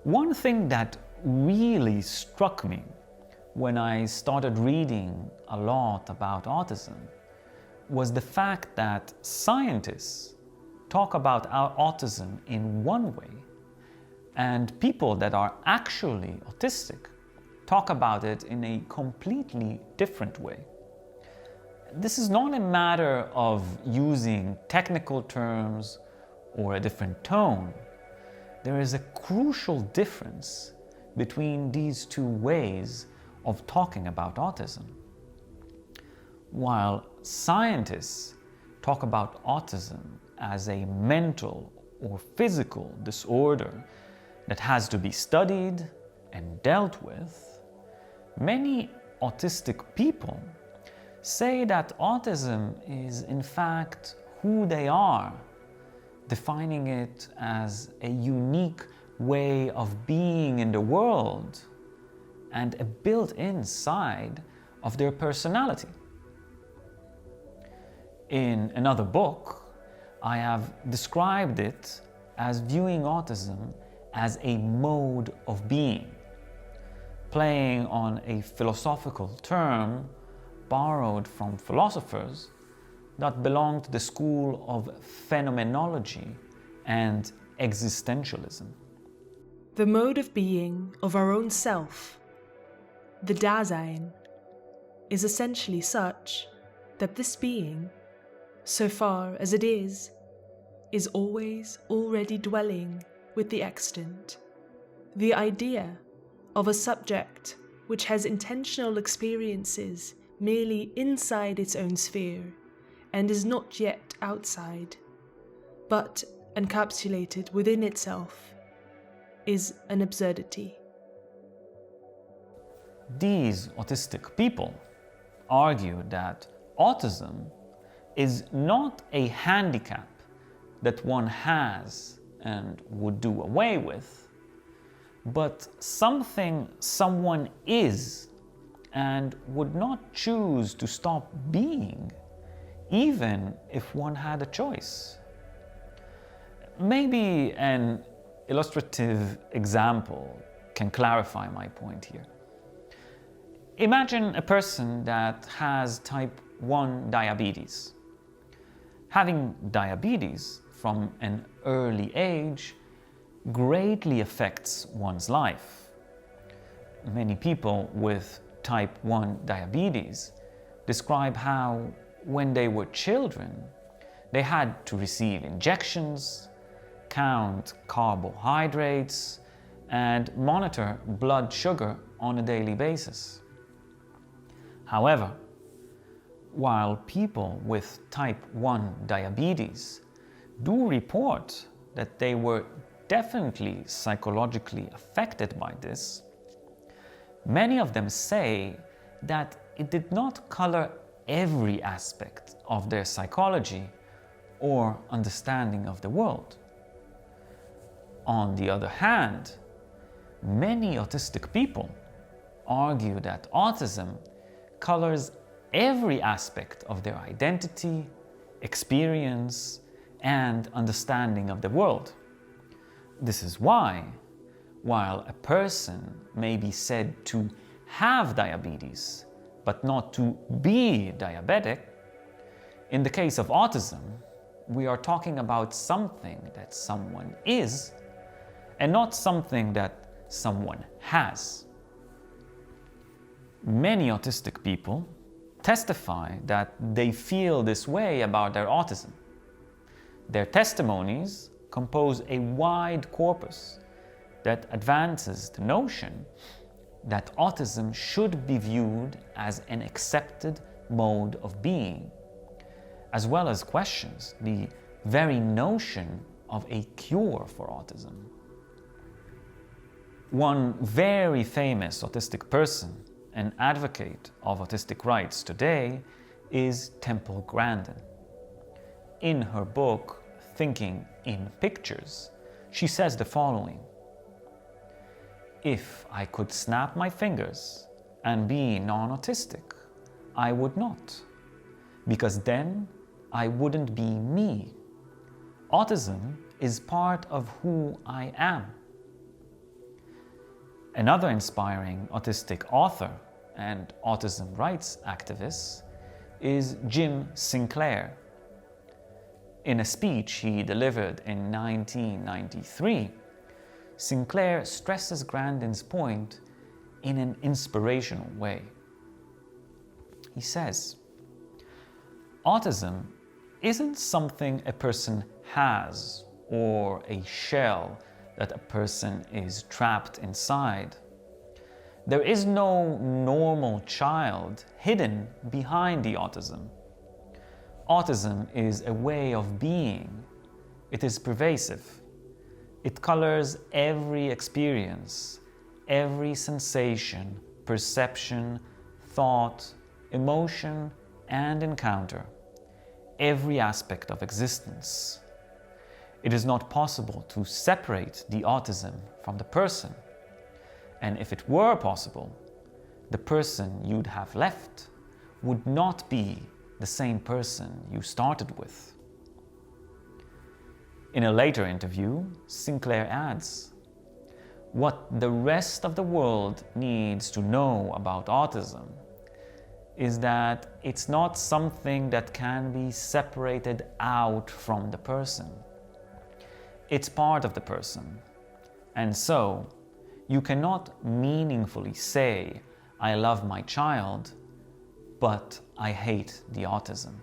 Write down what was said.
One thing that really struck me when I started reading a lot about autism was the fact that scientists talk about our autism in one way, and people that are actually autistic talk about it in a completely different way. This is not a matter of using technical terms or a different tone. There is a crucial difference between these two ways of talking about autism. While scientists talk about autism as a mental or physical disorder that has to be studied and dealt with, many autistic people say that autism is in fact who they are, defining it as a unique way of being in the world and a built-in side of their personality. In another book, I have described it as viewing autism as a mode of being, playing on a philosophical term borrowed from philosophers that belong to the school of phenomenology and existentialism. The mode of being of our own self, the Dasein, is essentially such that this being, so far as it is always already dwelling with the extant. The idea of a subject which has intentional experiences merely inside its own sphere and is not yet outside, but encapsulated within itself, is an absurdity. These autistic people argue that autism is not a handicap that one has and would do away with, but something someone is and would not choose to stop being, even if one had a choice. Maybe an illustrative example can clarify my point here. Imagine a person that has type 1 diabetes. Having diabetes from an early age greatly affects one's life. Many people with type 1 diabetes describe how, when they were children, they had to receive injections, count carbohydrates, and monitor blood sugar on a daily basis. However, while people with type 1 diabetes do report that they were definitely psychologically affected by this, many of them say that it did not color every aspect of their psychology or understanding of the world. On the other hand, many autistic people argue that autism colors every aspect of their identity, experience, and understanding of the world. This is why, while a person may be said to have diabetes, but not to be diabetic, in the case of autism, we are talking about something that someone is and not something that someone has. Many autistic people testify that they feel this way about their autism. Their testimonies compose a wide corpus that advances the notion that autism should be viewed as an accepted mode of being, as well as questions the very notion of a cure for autism. One very famous autistic person, an advocate of autistic rights today, is Temple Grandin. In her book, Thinking in Pictures, she says the following: "If I could snap my fingers and be non-autistic, I would not, because then I wouldn't be me. Autism is part of who I am." Another inspiring autistic author and autism rights activist is Jim Sinclair. In a speech he delivered in 1993, Sinclair stresses Grandin's point in an inspirational way. He says, "Autism isn't something a person has or a shell that a person is trapped inside. There is no normal child hidden behind the autism. Autism is a way of being. It is pervasive. It colors every experience, every sensation, perception, thought, emotion, and encounter, every aspect of existence. It is not possible to separate the autism from the person. And if it were possible, the person you'd have left would not be the same person you started with." In a later interview, Sinclair adds, "What the rest of the world needs to know about autism is that it's not something that can be separated out from the person. It's part of the person. And so, you cannot meaningfully say, 'I love my child, but I hate the autism.'"